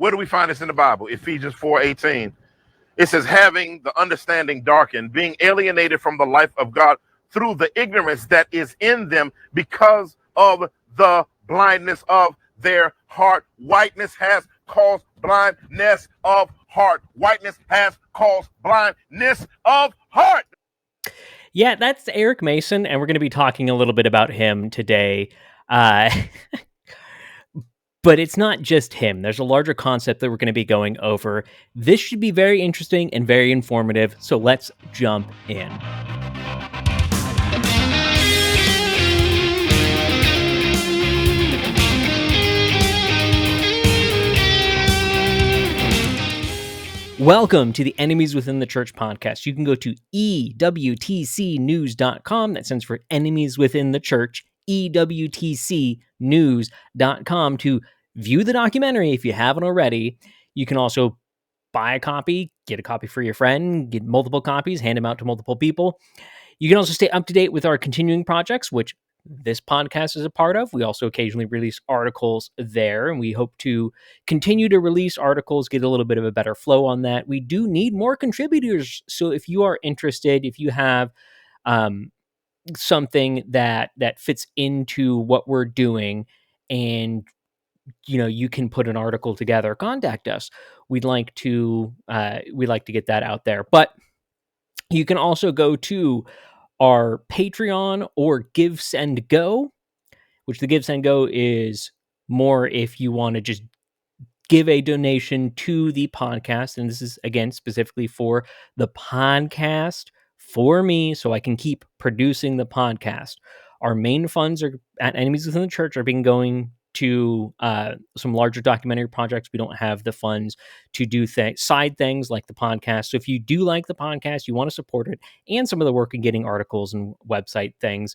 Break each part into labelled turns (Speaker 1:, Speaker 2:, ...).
Speaker 1: Where do we find this in the Bible? Ephesians 4:18. It says, having the understanding darkened, being alienated from the life of God through the ignorance that is in them because of the blindness of their heart. Whiteness has caused blindness of heart. Whiteness has caused blindness of heart.
Speaker 2: Yeah, that's Eric Mason, and we're going to be talking a little bit about him today. But it's not just him. There's a larger concept that we're going to be going over. This should be very interesting and very informative, so let's jump in. Welcome to the Enemies Within the Church podcast. You can go to EWTCnews.com. That stands for Enemies Within the Church, EWTCnews.com, to view the documentary if you haven't already. You can also buy a copy, get a copy for your friend, get multiple copies, hand them out to multiple people. You can also stay up to date with our continuing projects, which this podcast is a part of. We also occasionally release articles there, and we hope to continue to release articles, get a little bit of a better flow on that. We do need more contributors, so if you are interested, if you have something that fits into what we're doing, and you can put an article together, contact us. We'd like to get that out there. But you can also go to our Patreon or Give, Send, Go, which the Give, Send, Go is more if you want to just give a donation to the podcast. And this is, again, specifically for the podcast, for me, so I can keep producing the podcast. Our main funds are at Enemies Within the Church are being going to some larger documentary projects. We don't have the funds to do side things like the podcast. So if you do like the podcast, you want to support it, and some of the work in getting articles and website things,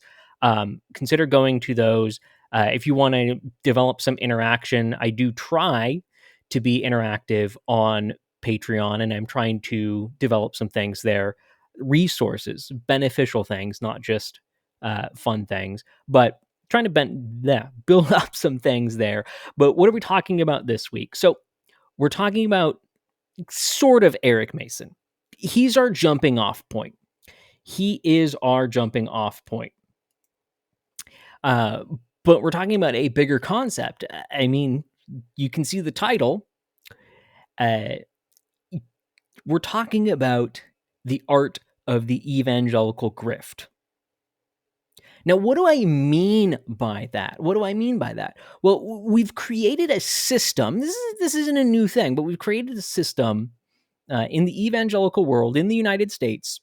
Speaker 2: consider going to those. If you want to develop some interaction, I do try to be interactive on Patreon, and I'm trying to develop some things there, resources, beneficial things, not just fun things, but trying to build up some things there. But what are we talking about this week? So we're talking about sort of Eric Mason. He's our jumping off point. He is our jumping off point. But we're talking about a bigger concept. I mean, you can see the title. We're talking about the art of the evangelical grift. Now, what do I mean by that? Well, we've created a system. This isn't a new thing, but we've created a system in the evangelical world in the United States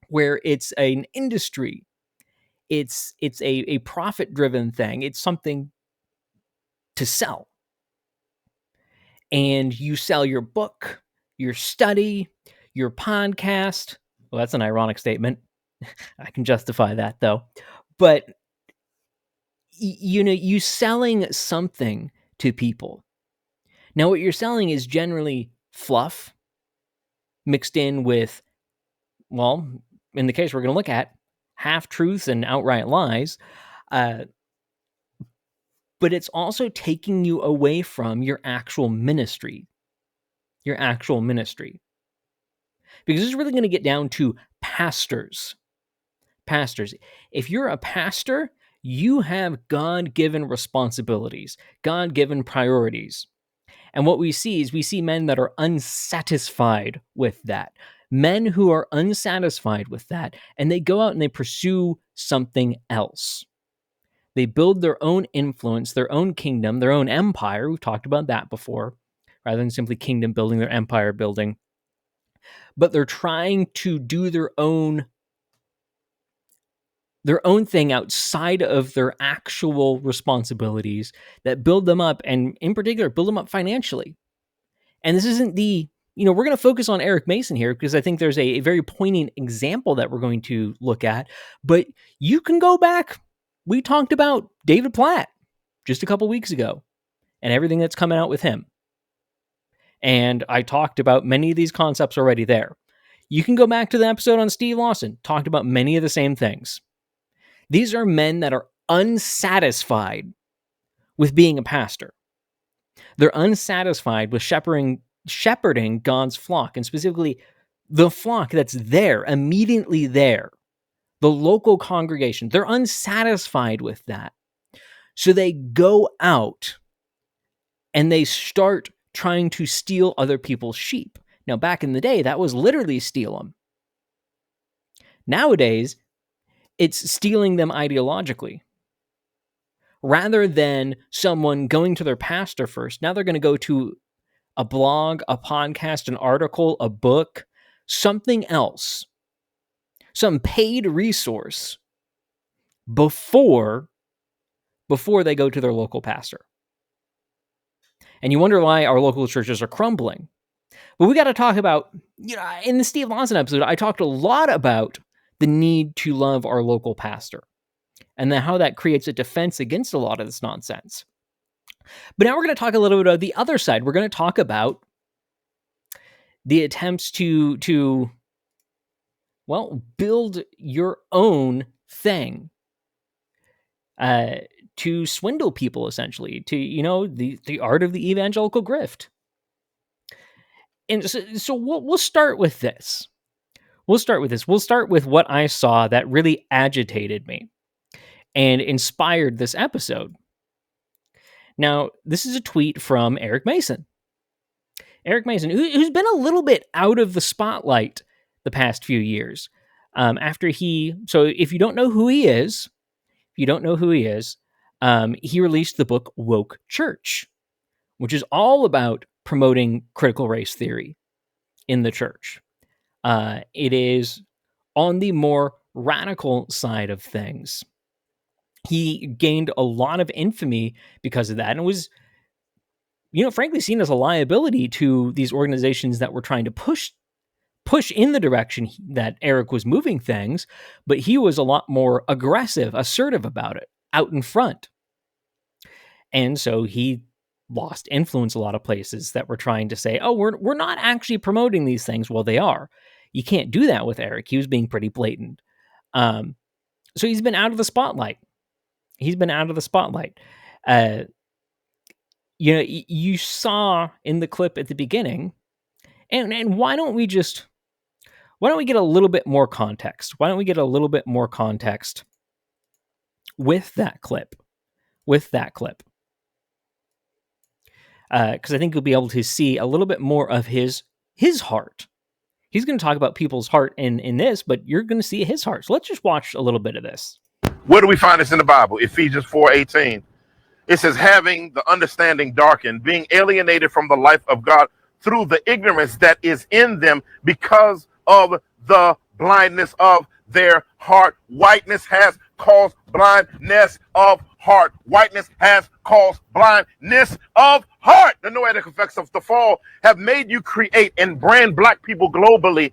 Speaker 2: where it's an industry. It's a profit-driven thing. It's something to sell. And you sell your book, your study, your podcast. Well, that's an ironic statement. I can justify that, though. But, you selling something to people. Now, what you're selling is generally fluff mixed in with, well, in the case we're going to look at, half-truths and outright lies. But it's also taking you away from your actual ministry. Because this is really going to get down to pastors. If you're a pastor, you have God-given responsibilities, God-given priorities. And what we see men that are unsatisfied with that. Men who are unsatisfied with that, and they go out and they pursue something else. They build their own influence, their own kingdom, their own empire. We've talked about that before, rather than simply kingdom building, their empire building. But they're trying to do their own thing outside of their actual responsibilities that build them up, and in particular, build them up financially. And this isn't we're going to focus on Eric Mason here because I think there's a very poignant example that we're going to look at. But you can go back. We talked about David Platt just a couple weeks ago and everything that's coming out with him. And I talked about many of these concepts already there. You can go back to the episode on Steve Lawson, talked about many of the same things. These are men that are unsatisfied with being a pastor. They're unsatisfied with shepherding God's flock, and specifically the flock that's there, immediately there, the local congregation. They're unsatisfied with that. So they go out and they start trying to steal other people's sheep. Now, back in the day, that was literally steal them. Nowadays, it's stealing them ideologically. Rather than someone going to their pastor first, now they're going to go to a blog, a podcast, an article, a book, something else, some paid resource before they go to their local pastor. And you wonder why our local churches are crumbling. But we got to talk about, in the Steve Lawson episode, I talked a lot about the need to love our local pastor and then how that creates a defense against a lot of this nonsense. But now we're going to talk a little bit about the other side. We're going to talk about the attempts to build your own thing, to swindle people, essentially, to, the art of the evangelical grift. And so we'll start with this. We'll start with what I saw that really agitated me and inspired this episode. Now, this is a tweet from Eric Mason. Eric Mason, who's been a little bit out of the spotlight the past few years. So if you don't know who he is, he released the book Woke Church, which is all about promoting critical race theory in the church. It is on the more radical side of things. He gained a lot of infamy because of that, and was, frankly, seen as a liability to these organizations that were trying to push in the direction that Eric was moving things, but he was a lot more aggressive, assertive about it, out in front. And so he lost influence a lot of places that were trying to say, oh, we're not actually promoting these things. Well, they are. You can't do that with Eric. He was being pretty blatant. So he's been out of the spotlight. You saw in the clip at the beginning, and why don't we get a little bit more context? Why don't we get a little bit more context with that clip? Because I think you'll be able to see a little bit more of his heart. He's going to talk about people's heart in this, but you're going to see his heart. So let's just watch a little bit of this.
Speaker 1: Where do we find this in the Bible? Ephesians 4:18. It says, having the understanding darkened, being alienated from the life of God through the ignorance that is in them because of the blindness of their heart. Whiteness has caused blindness of heart. Whiteness has caused blindness of heart. The noetic effects of the fall have made you create and brand black people globally.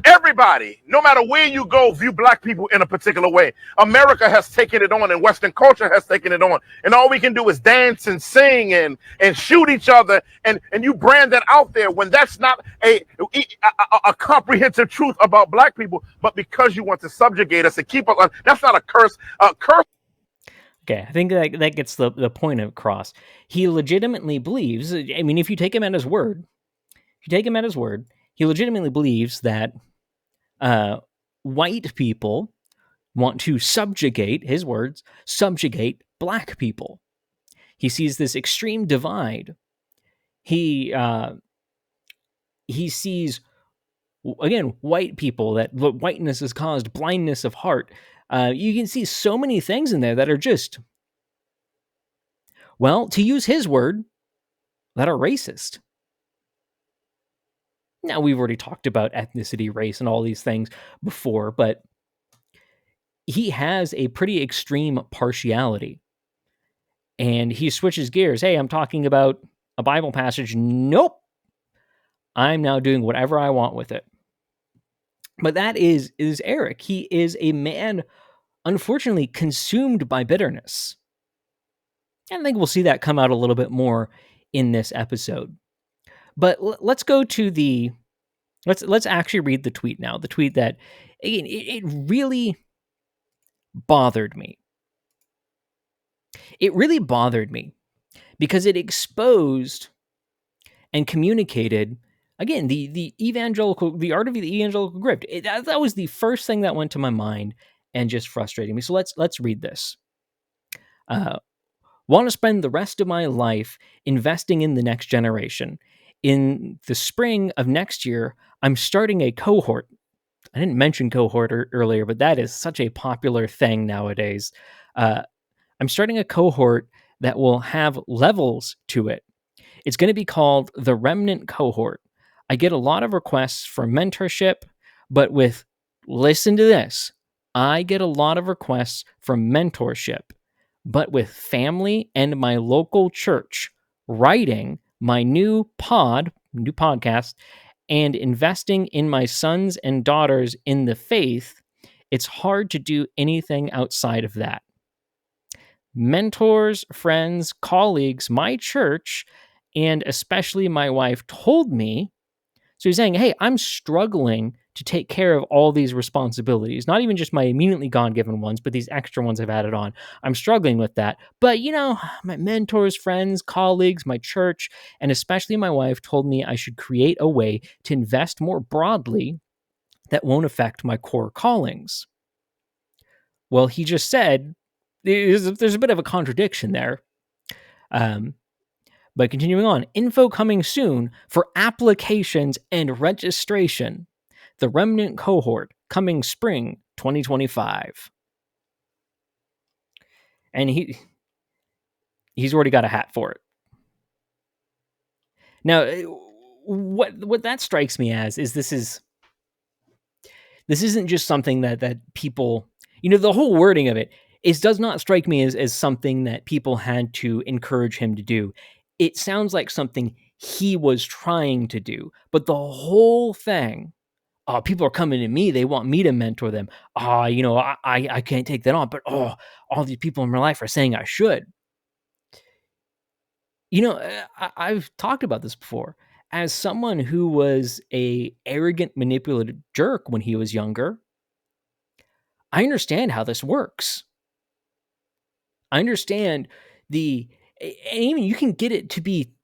Speaker 1: Everybody, no matter where you go, view black people in a particular way. America has taken it on, and Western culture has taken it on. And all we can do is dance and sing and shoot each other. And you brand that out there when that's not a comprehensive truth about black people. But because you want to subjugate us and keep us on, that's not a curse.
Speaker 2: Okay, I think that gets the point across. He legitimately believes, if you take him at his word, he legitimately believes that white people want to subjugate, his words, subjugate black people. He sees this extreme divide. He sees, again, white people, that whiteness has caused blindness of heart. You can see so many things in there that are just, well, to use his word, that are racist. Now, we've already talked about ethnicity, race, and all these things before, but he has a pretty extreme partiality. And he switches gears. Hey, I'm talking about a Bible passage. Nope. I'm now doing whatever I want with it. But that is Eric. He is a man, unfortunately, consumed by bitterness. And I think we'll see that come out a little bit more in this episode. But let's go to let's actually read the tweet now. The tweet that, again, it really bothered me. It really bothered me because it exposed and communicated, again, the art of the evangelical grift. That was the first thing that went to my mind and just frustrating me. So let's read this. Want to spend the rest of my life investing in the next generation. In the spring of next year, I'm starting a cohort. I didn't mention cohort earlier, but that is such a popular thing nowadays. I'm starting a cohort that will have levels to it. It's going to be called the Remnant Cohort. I get a lot of requests for mentorship, but listen to this, I get a lot of requests for mentorship, but with family and my local church, writing my new podcast, and investing in my sons and daughters in the faith, it's hard to do anything outside of that. Mentors, friends, colleagues, my church, and especially my wife told me. So he's saying, hey, I'm struggling to take care of all these responsibilities, not even just my immediately God-given ones, but these extra ones I've added on. I'm struggling with that. But, my mentors, friends, colleagues, my church, and especially my wife told me I should create a way to invest more broadly that won't affect my core callings. Well, he just said, there's a bit of a contradiction there. But continuing on, info coming soon for applications and registration. The Remnant Cohort coming spring 2025. And he's already got a hat for it. Now, what that strikes me as is this isn't just something that people, the whole wording of it does not strike me as something that people had to encourage him to do. It sounds like something he was trying to do, but the whole thing, people are coming to me, they want me to mentor them. I can't take that on, but all these people in my life are saying I should. I've talked about this before. As someone who was a arrogant, manipulative jerk when he was younger, I understand how this works. I understand and even you can get it to be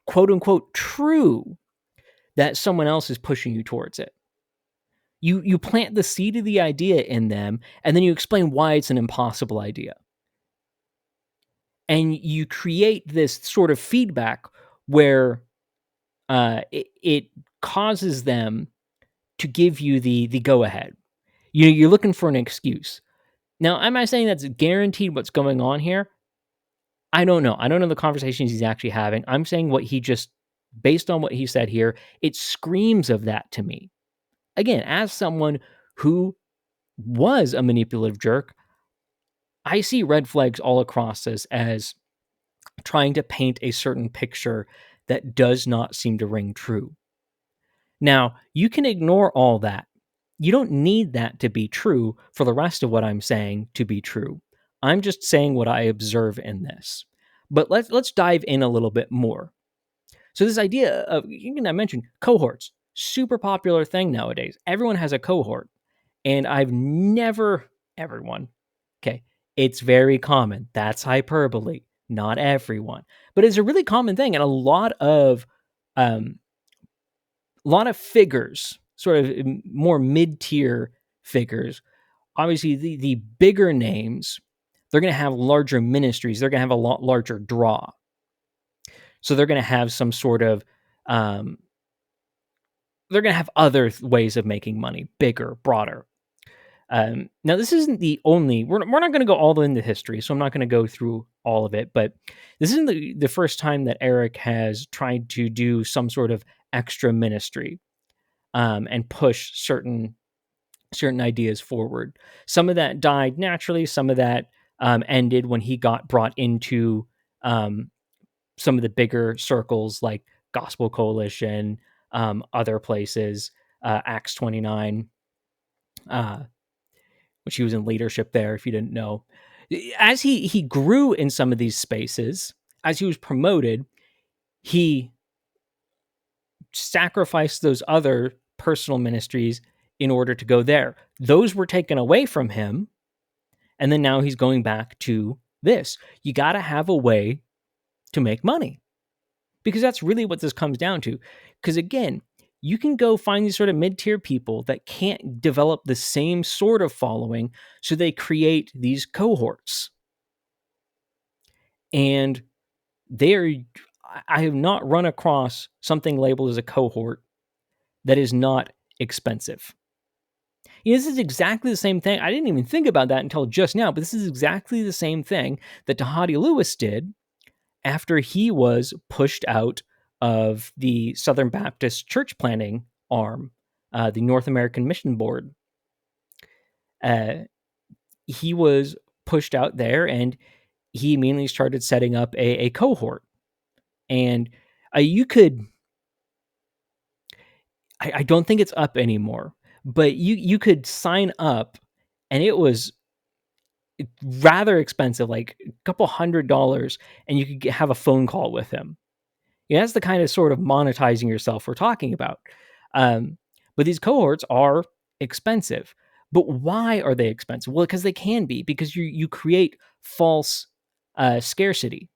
Speaker 2: quote unquote true that someone else is pushing you towards it. You plant the seed of the idea in them, and then you explain why it's an impossible idea. And you create this sort of feedback where it causes them to give you the go ahead. You're looking for an excuse. Now, am I saying that's guaranteed what's going on here? I don't know. I don't know the conversations he's actually having. I'm saying based on what he said here, it screams of that to me. Again, as someone who was a manipulative jerk, I see red flags all across this as trying to paint a certain picture that does not seem to ring true. Now, you can ignore all that. You don't need that to be true for the rest of what I'm saying to be true. I'm just saying what I observe in this. But let's dive in a little bit more. So this idea of, I mentioned cohorts, super popular thing nowadays. Everyone has a cohort. And everyone, okay, it's very common. That's hyperbole. Not everyone. But it's a really common thing. And a lot of figures, sort of more mid-tier figures, obviously the bigger names, they're going to have larger ministries. They're going to have a lot larger draw. So they're going to have some sort of, they're going to have other ways of making money, bigger, broader. Now, this isn't the only, we're not going to go all into history, so I'm not going to go through all of it, but this isn't the first time that Eric has tried to do some sort of extra ministry and push certain ideas forward. Some of that died naturally. Some of that ended when he got brought into some of the bigger circles like Gospel Coalition, other places, Acts 29, which he was in leadership there, if you didn't know. As he grew in some of these spaces, as he was promoted, he sacrificed those other personal ministries in order to go there. Those were taken away from him, and then now he's going back to this. You got to have a way to make money. Because that's really what this comes down to. Because again, you can go find these sort of mid-tier people that can't develop the same sort of following, so they create these cohorts. And I have not run across something labeled as a cohort that is not expensive. This is exactly the same thing. I didn't even think about that until just now, but this is exactly the same thing that Tahati Lewis did after he was pushed out of the Southern Baptist church planting arm, the North American Mission Board. He was pushed out there, and he immediately started setting up a cohort. And you could, I don't think it's up anymore, but you could sign up, and it was rather expensive, like a couple $100, and you could have a phone call with him. That's the kind of sort of monetizing yourself we're talking about. But these cohorts are expensive. But why are they expensive? Well, because they can be, because you create false scarcity.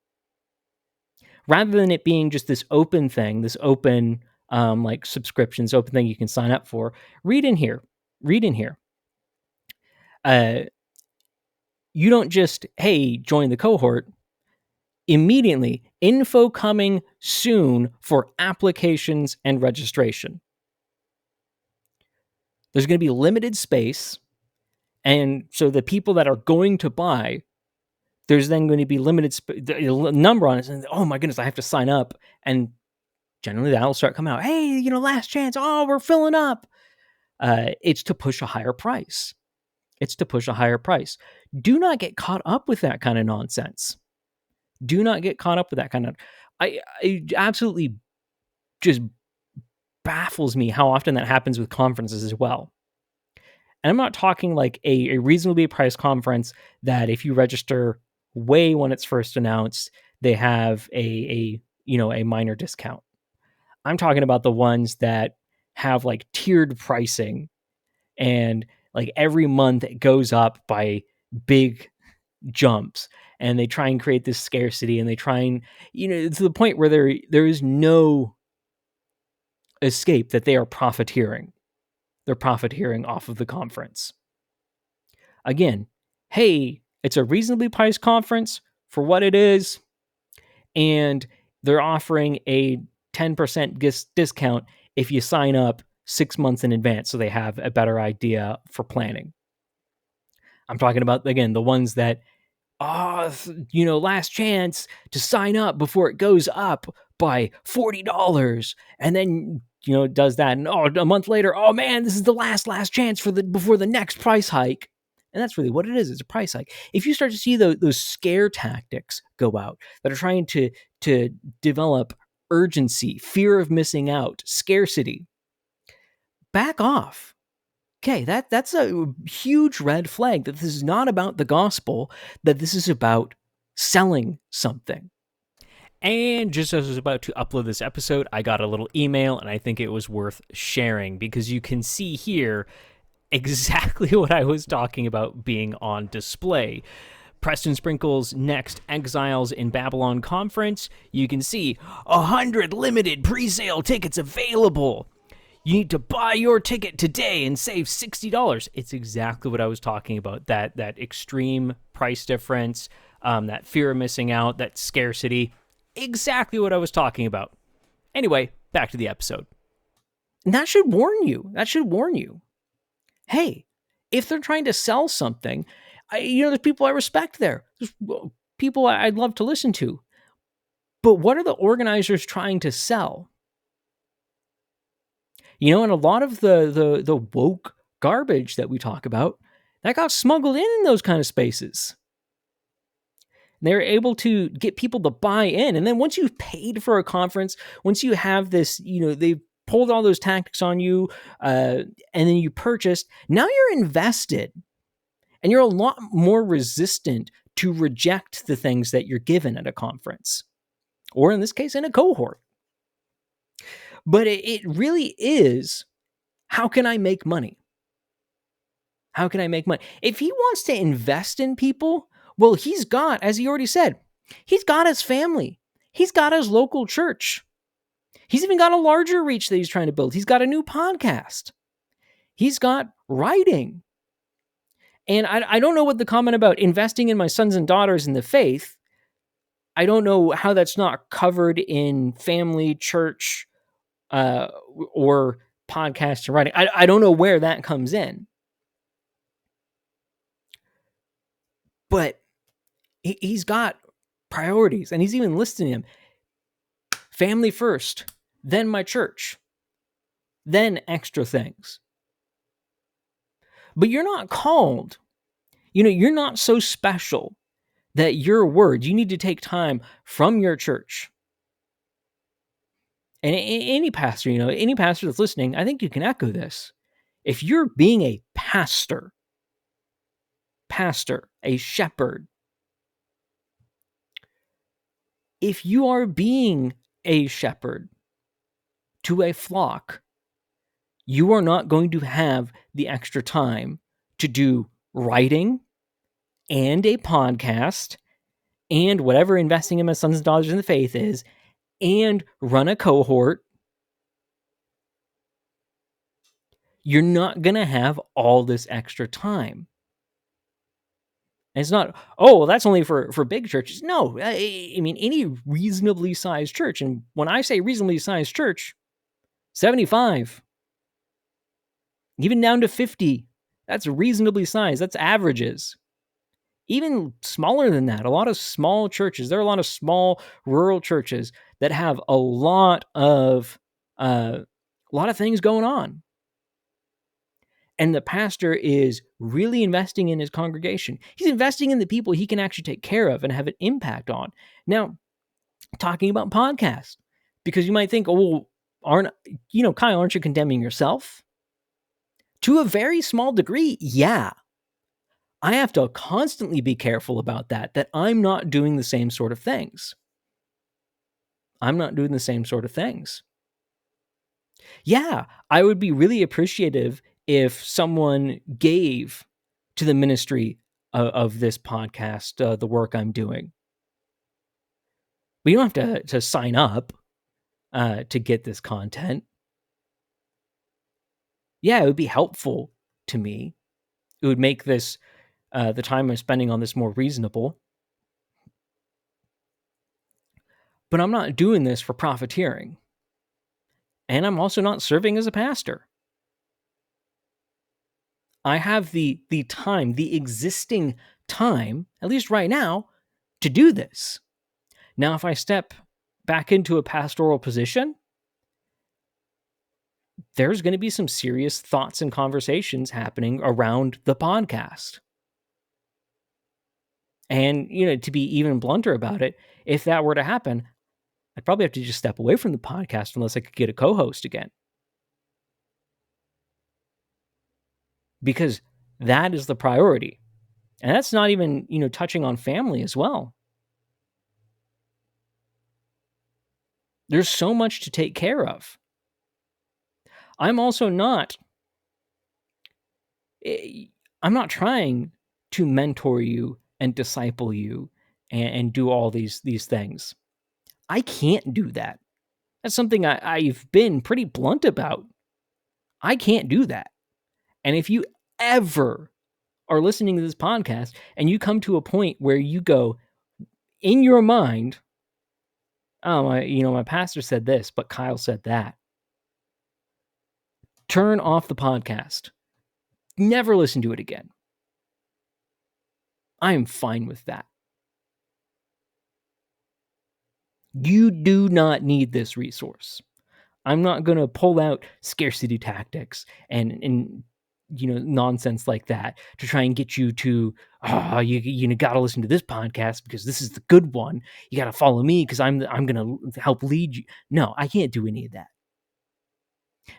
Speaker 2: Rather than it being just this open thing, this open like subscriptions, open thing you can sign up for, read in here. You don't just, hey, join the cohort. Immediately, info coming soon for applications and registration. There's going to be limited space, and so the people that are going to buy, there's then going to be limited number on it. And oh my goodness, I have to sign up, and generally that'll start coming out. Hey, last chance. Oh, we're filling up. It's to push a higher price. Do not get caught up with that kind of nonsense. I absolutely just baffles me how often that happens with conferences as well. And I'm not talking like a reasonably priced conference that if you register way when it's first announced, they have a minor discount. I'm talking about the ones that have like tiered pricing, and like every month it goes up by big jumps, and they try and create this scarcity, and they try and to the point where there is no escape that they are profiteering. They're profiteering off of the conference. Again, hey, it's a reasonably priced conference for what it is, and they're offering a 10% discount if you sign up 6 months in advance, so they have a better idea for planning. I'm talking about, again, the ones that, last chance to sign up before it goes up by $40, and then it does that, and a month later, oh man, this is the last chance before the next price hike. And that's really what it is. It's a price hike. If you start to see those scare tactics go out that are trying to develop urgency, fear of missing out, scarcity, back off. Okay, that's a huge red flag that this is not about the gospel, that this is about selling something. And just as I was about to upload this episode, I got a little email, and I think it was worth sharing, because you can see here exactly what I was talking about being on display. Preston Sprinkle's next Exiles in Babylon conference, you can see 100 limited pre-sale tickets available. You need to buy your ticket today and save $60. It's exactly what I was talking about, that extreme price difference, that fear of missing out, that scarcity. Exactly what I was talking about. Anyway, back to the episode. And that should warn you. Hey, if they're trying to sell something, there's people I respect there. There's people I'd love to listen to. But what are the organizers trying to sell? And a lot of the woke garbage that we talk about, that got smuggled in those kind of spaces. They're able to get people to buy in. And then once you've paid for a conference, once you have this, they've pulled all those tactics on you, and then you purchased, now you're invested. And you're a lot more resistant to reject the things that you're given at a conference, or in this case, in a cohort. But it really is, how can I make money? If he wants to invest in people, well, he's got, as he already said, he's got his family. He's got his local church. He's even got a larger reach that he's trying to build. He's got a new podcast. He's got writing. And I don't know what the comment about investing in my sons and daughters in the faith, I don't know how that's not covered in family, church, or podcast and writing. I don't know where that comes in. But he's got priorities, and he's even listing them. Family first, then my church, then extra things. But you're not called. You're not so special that your words, you need to take time from your church. And any pastor, any pastor that's listening, I think you can echo this. If you're being a pastor, a shepherd, if you are being a shepherd to a flock, you are not going to have the extra time to do writing and a podcast and whatever investing in my sons and daughters in the faith is, and run a cohort. You're not going to have all this extra time. And it's not, that's only for big churches. No, I mean, any reasonably sized church. And when I say reasonably sized church, 75, even down to 50, that's reasonably sized. That's averages. Even smaller than that, a lot of small churches, there are a lot of small rural churches that have a lot of things going on. And the pastor is really investing in his congregation. He's investing in the people he can actually take care of and have an impact on. Now, talking about podcasts, because you might think, Kyle, aren't you condemning yourself? To a very small degree, yeah. I have to constantly be careful about that I'm not doing the same sort of things. Yeah, I would be really appreciative if someone gave to the ministry of this podcast, the work I'm doing. But you don't have to sign up to get this content. Yeah, it would be helpful to me. It would make this, the time I'm spending on this, more reasonable. But I'm not doing this for profiteering. And I'm also not serving as a pastor. I have the time, the existing time, at least right now, to do this. Now, if I step back into a pastoral position, there's going to be some serious thoughts and conversations happening around the podcast. And, to be even blunter about it, if that were to happen, I'd probably have to just step away from the podcast unless I could get a co-host again. Because that is the priority. And that's not even, touching on family as well. There's so much to take care of. I'm also not trying to mentor you and disciple you and do all these things. I can't do that. That's something I've been pretty blunt about. I can't do that. And if you ever are listening to this podcast and you come to a point where you go in your mind, my pastor said this, but Kyle said that, turn off the podcast. Never listen to it again. I am fine with that. You do not need this resource. I'm not going to pull out scarcity tactics and nonsense like that to try and get you to, you got to listen to this podcast because this is the good one. You got to follow me because I'm going to help lead you. No, I can't do any of that.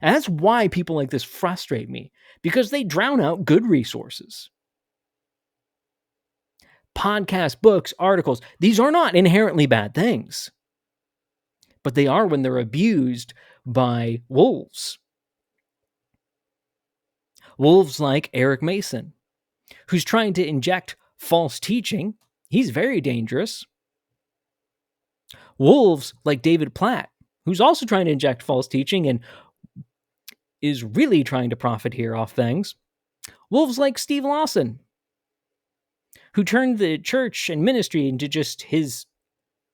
Speaker 2: And that's why people like this frustrate me, because they drown out good resources. Podcasts, books, articles, these are not inherently bad things. But they are when they're abused by wolves. Wolves like Eric Mason, who's trying to inject false teaching. He's very dangerous. Wolves like David Platt, who's also trying to inject false teaching and is really trying to profit here off things. Wolves like Steve Lawson, who turned the church and ministry into just his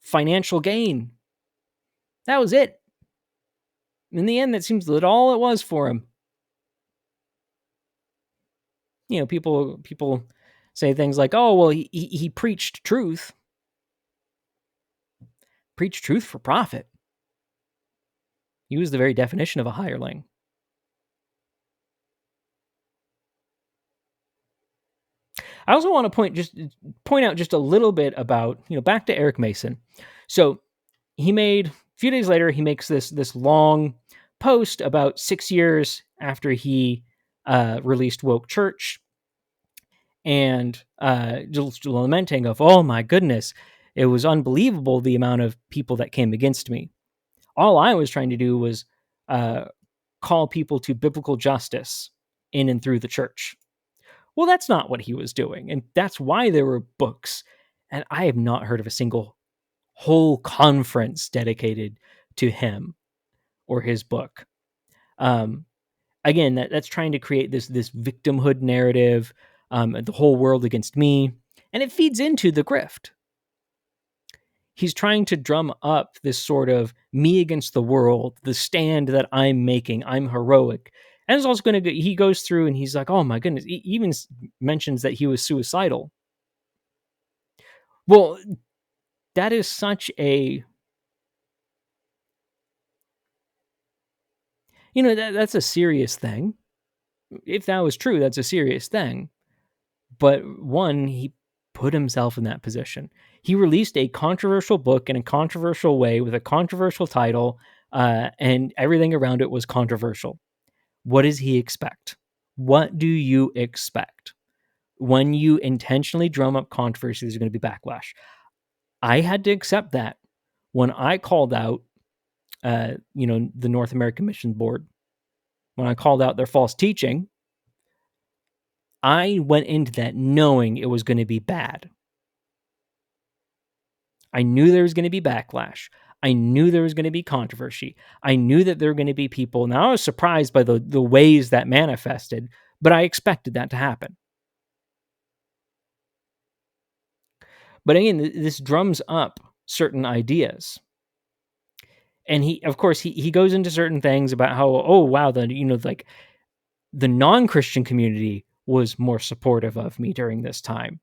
Speaker 2: financial gain. That was it. In the end, that seems that all it was for him. You know, people say things like, "Oh, well, he preached truth." Preached truth for profit. He was the very definition of a hireling. I also want to point out just a little bit about, back to Eric Mason. So he made, a few days later, he makes this long post about 6 years after he released Woke Church, and just lamenting of, oh my goodness, it was unbelievable the amount of people that came against me. All I was trying to do was call people to biblical justice in and through the church. Well, that's not what he was doing, and that's why there were books. And I have not heard of a single whole conference dedicated to him or his book. Again, that's trying to create this victimhood narrative, the whole world against me, and it feeds into the grift. He's trying to drum up this sort of me against the world, the stand that I'm making. I'm heroic. And it's also going to, he goes through and he's like, oh my goodness, he even mentions that he was suicidal. Well, that is such a, that's a serious thing. If that was true, that's a serious thing. But one, he put himself in that position. He released a controversial book in a controversial way with a controversial title, and everything around it was controversial. What does he expect? What do you expect? When you intentionally drum up controversy, there's going to be backlash. I had to accept that when I called out, the North American Mission Board. When I called out their false teaching, I went into that knowing it was going to be bad. I knew there was going to be backlash. I knew there was going to be controversy. I knew that there were going to be people. Now, I was surprised by the ways that manifested, but I expected that to happen. But again, this drums up certain ideas. And he, of course, he goes into certain things about how, oh, wow, the non-Christian community was more supportive of me during this time.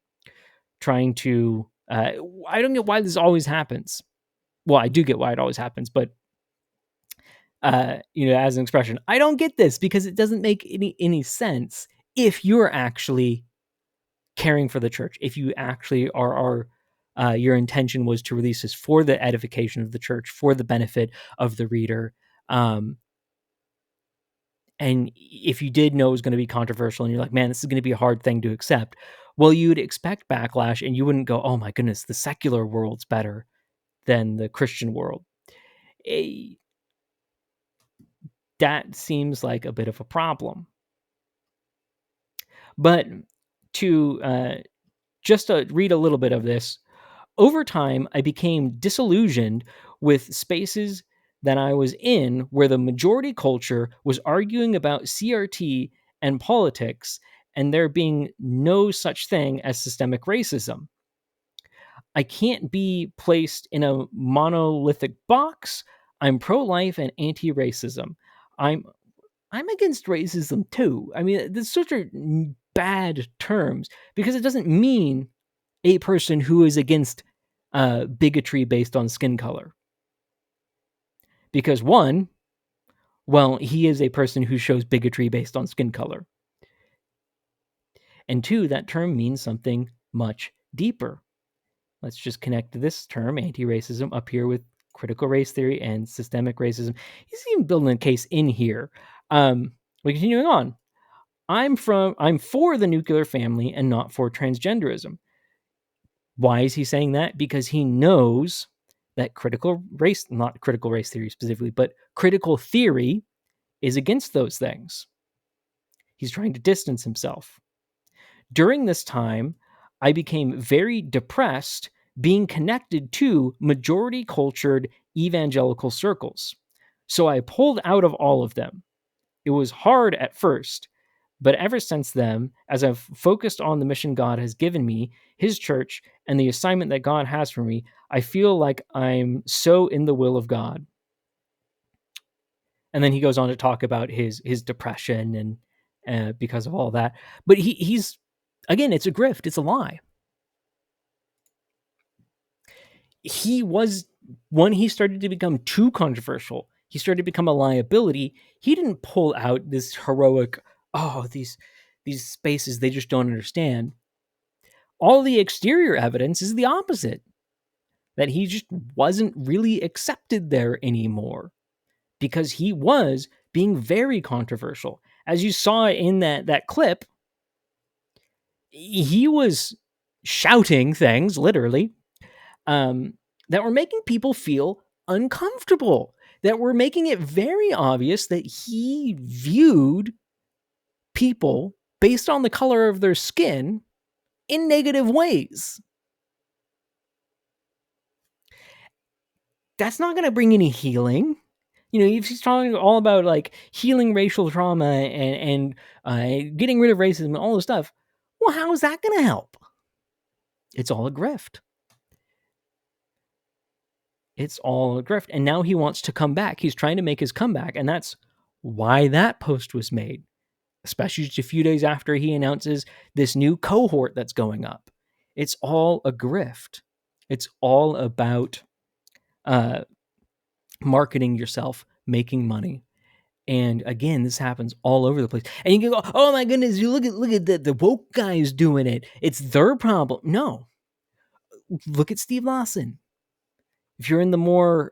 Speaker 2: Trying to, I don't get why this always happens. Well, I do get why it always happens, but as an expression, I don't get this because it doesn't make any sense if you're actually caring for the church. If you actually are your intention was to release this for the edification of the church, for the benefit of the reader. And if you did know it was going to be controversial and you're like, man, this is going to be a hard thing to accept, well, you'd expect backlash and you wouldn't go, oh my goodness, the secular world's better than the Christian world. That seems like a bit of a problem. But to just read a little bit of this, over time, I became disillusioned with spaces that I was in where the majority culture was arguing about CRT and politics, and there being no such thing as systemic racism. I can't be placed in a monolithic box. I'm pro-life and anti-racism. I'm against racism too. I mean, this such are bad terms because it doesn't mean a person who is against bigotry based on skin color. Because one, well, he is a person who shows bigotry based on skin color. And two, that term means something much deeper. Let's just connect this term, anti-racism, up here with critical race theory and systemic racism. He's even building a case in here. Continuing on. I'm for the nuclear family and not for transgenderism. Why is he saying that? Because he knows that not critical race theory specifically, but critical theory is against those things. He's trying to distance himself. During this time, I became very depressed being connected to majority cultured evangelical circles. So I pulled out of all of them. It was hard at first, but ever since then, as I've focused on the mission God has given me, his church, and the assignment that God has for me, I feel like I'm so in the will of God. And then he goes on to talk about his depression and because of all that. But he's again, it's a grift, it's a lie. He was when he started to become too controversial, he started to become a liability. He didn't pull out this heroic, oh, these spaces they just don't understand. All the exterior evidence is the opposite, that he just wasn't really accepted there anymore because he was being very controversial. As you saw in that clip, he was shouting things literally that were making people feel uncomfortable, that were making it very obvious that he viewed people based on the color of their skin in negative ways. That's not going to bring any healing. You know, if he's talking all about like healing racial trauma and getting rid of racism and all this stuff, well, how is that going to help? It's all a grift. It's all a grift. And now he wants to come back. He's trying to make his comeback. And that's why that post was made, especially just a few days after he announces this new cohort that's going up. It's all a grift. It's all about marketing yourself, making money. And again, this happens all over the place. And you can go, oh my goodness, you look at the woke guys doing it. It's their problem. No. Look at Steve Lawson. If you're in the more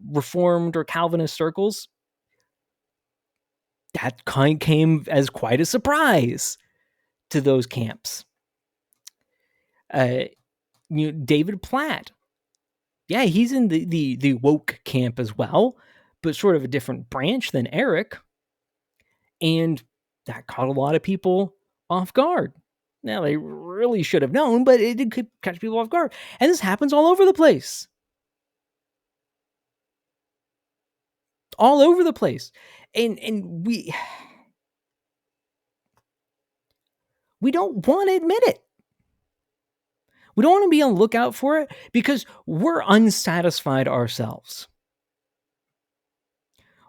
Speaker 2: Reformed or Calvinist circles, that kind came as quite a surprise to those camps. David Platt. Yeah, he's in the woke camp as well, but sort of a different branch than Eric. And that caught a lot of people off guard. Now, they really should have known, but it did catch people off guard. And this happens all over the place. All over the place. And we don't want to admit it. We don't want to be on the lookout for it because we're unsatisfied ourselves.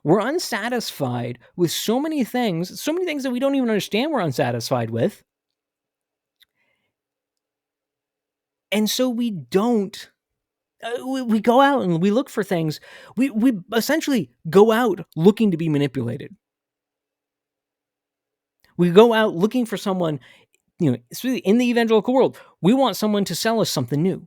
Speaker 2: We're unsatisfied with so many things that we don't even understand we're unsatisfied with. And so we don't, we go out and we look for things. We essentially go out looking to be manipulated. We go out looking for someone, especially in the evangelical world, we want someone to sell us something new.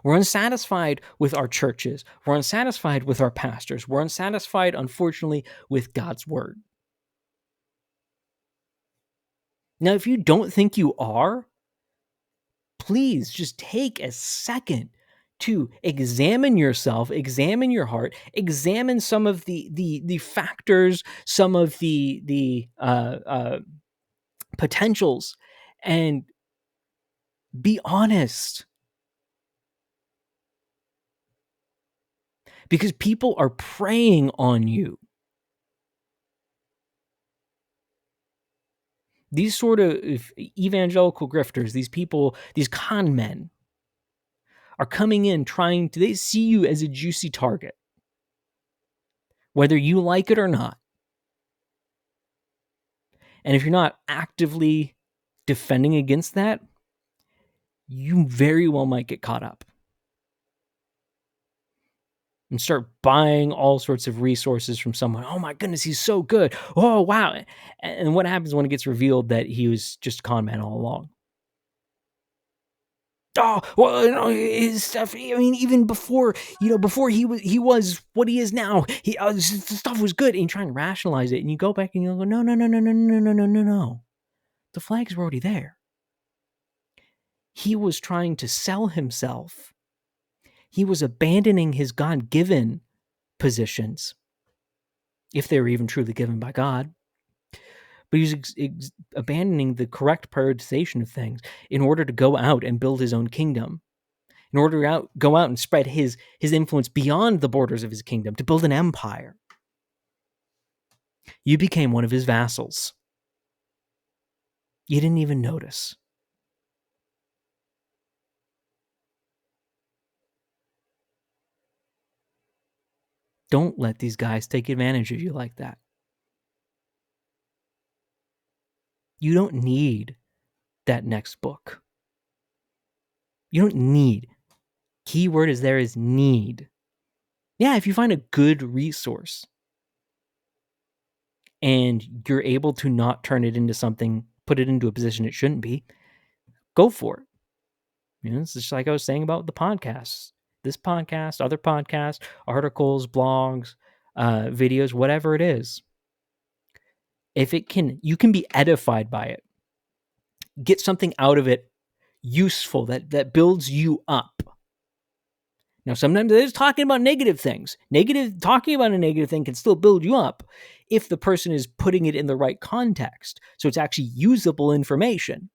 Speaker 2: We're unsatisfied with our churches. We're unsatisfied with our pastors. We're unsatisfied, unfortunately, with God's word. Now, if you don't think you are, please just take a second to examine yourself, examine your heart, examine some of the factors, some of the potentials, and be honest. Because people are preying on you. These sort of evangelical grifters, these people, these con men, are coming in they see you as a juicy target, whether you like it or not. And if you're not actively defending against that, you very well might get caught up and start buying all sorts of resources from someone. Oh my goodness, he's so good. Oh, wow. And what happens when it gets revealed that he was just a con man all along? Oh, well, his stuff. I mean, even before he was what he is now. The stuff was good. And trying to rationalize it, and you go back and you go, no. The flags were already there. He was trying to sell himself. He was abandoning his God-given positions, if they were even truly given by God. but he's abandoning the correct prioritization of things in order to go out and build his own kingdom, in order to go out and spread his influence beyond the borders of his kingdom, to build an empire. You became one of his vassals. You didn't even notice. Don't let these guys take advantage of you like that. You don't need that next book. You don't need. Keyword is there is need. Yeah, if you find a good resource and you're able to not turn it into something, put it into a position it shouldn't be, go for it. It's just like I was saying about the podcasts. This podcast, other podcasts, articles, blogs, videos, whatever it is. If it can, you can be edified by it. Get something out of it useful that builds you up. Now, sometimes it is talking about negative things. Talking about a negative thing can still build you up if the person is putting it in the right context. So it's actually usable information.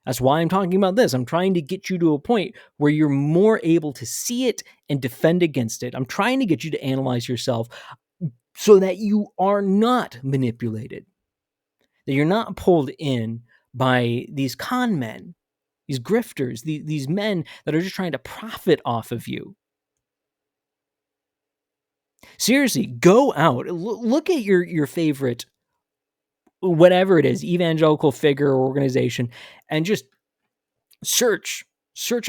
Speaker 2: That's why I'm talking about this. I'm trying to get you to a point where you're more able to see it and defend against it. I'm trying to get you to analyze yourself so that you are not manipulated, that you're not pulled in by these con men, these grifters, these men that are just trying to profit off of you. Seriously, go out, look at your favorite, whatever it is, evangelical figure or organization, and just search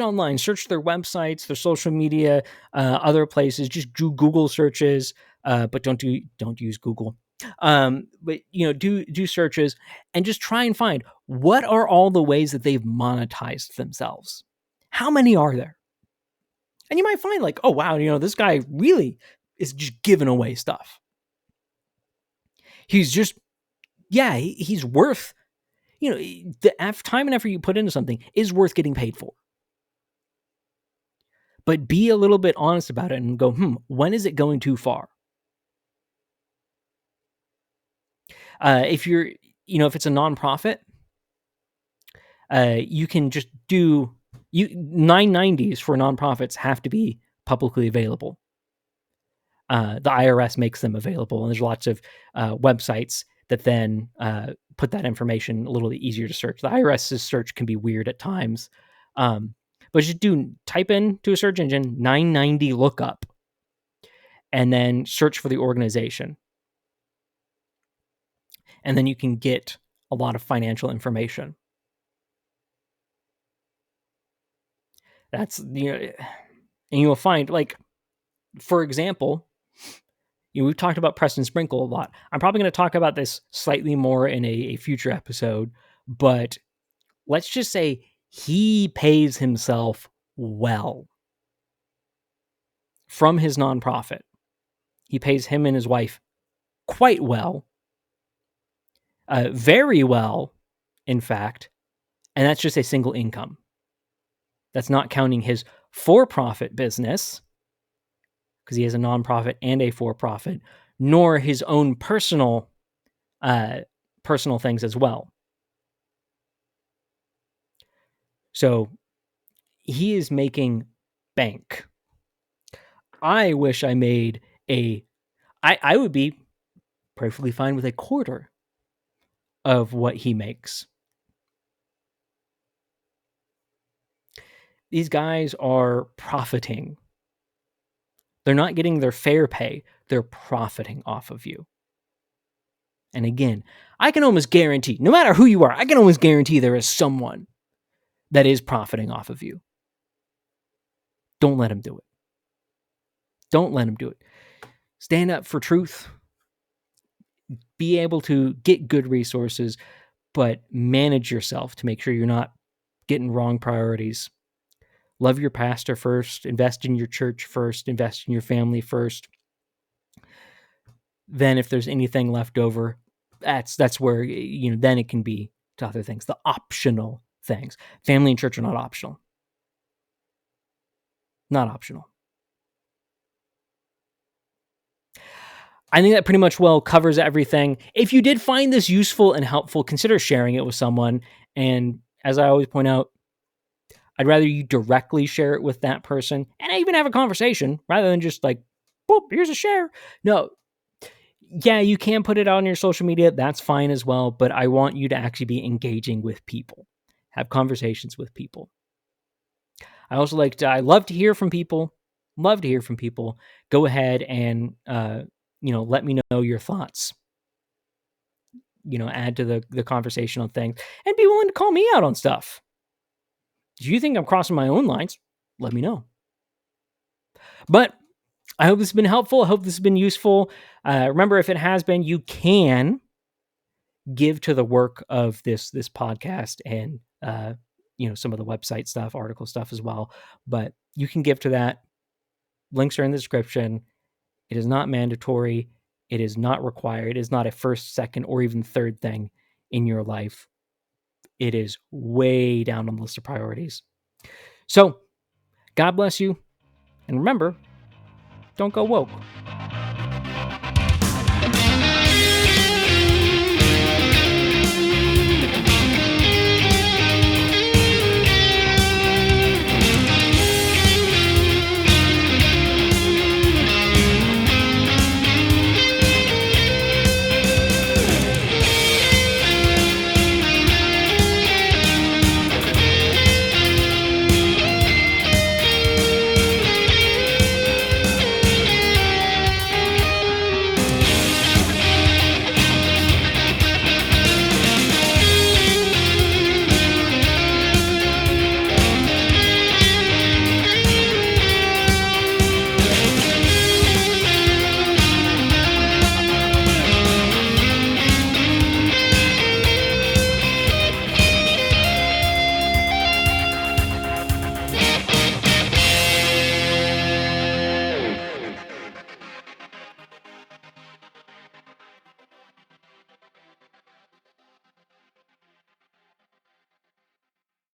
Speaker 2: online, search their websites, their social media, other places. Just do Google searches, but don't use Google. But do searches and just try and find what are all the ways that they've monetized themselves. How many are there? And you might find like, oh wow, this guy really is just giving away stuff. He's just, he's worth, the time and effort you put into something is worth getting paid for. But be a little bit honest about it and go, when is it going too far? If you're, if it's a nonprofit, you can just do 990s for nonprofits have to be publicly available. The IRS makes them available, and there's lots of websites that then put that information a little bit easier to search. The IRS's search can be weird at times, but just type into a search engine 990 lookup, and then search for the organization, and then you can get a lot of financial information. That's and you will find, like, for example, we've talked about Preston Sprinkle a lot. I'm probably going to talk about this slightly more in a future episode, but let's just say he pays himself well from his nonprofit. He pays him and his wife quite well, very well, in fact, and that's just a single income. That's not counting his for-profit business, because he has a nonprofit and a for-profit, nor his own personal things as well. So he is making bank. I wish I made I would be perfectly fine with a quarter of what he makes. These guys are profiting. They're not getting their fair pay. They're profiting off of you. And again, I can almost guarantee, no matter who you are, I can almost guarantee there is someone that is profiting off of you. Don't let him do it. Don't let him do it. Stand up for truth. Be able to get good resources, but manage yourself to make sure you're not getting wrong priorities. Love your pastor first. Invest in your church first. Invest in your family first. Then if there's anything left over, that's where, then it can be to other things, the optional things. Family and church are not optional. Not optional. I think that pretty much well covers everything. If you did find this useful and helpful, consider sharing it with someone. And as I always point out, I'd rather you directly share it with that person and even have a conversation rather than just like, boop, here's a share. No, yeah, you can put it out on your social media. That's fine as well. But I want you to actually be engaging with people, have conversations with people. I also I love to hear from people. Love to hear from people. Go ahead and, let me know your thoughts. Add to the conversation on things and be willing to call me out on stuff. If you think I'm crossing my own lines, let me know. But I hope this has been helpful. I hope this has been useful. Remember, if it has been, you can give to the work of this podcast and some of the website stuff, article stuff as well. But you can give to that. Links are in the description. It is not mandatory. It is not required. It is not a first, second, or even third thing in your life. It is way down on the list of priorities. So, God bless you. And remember, don't go woke.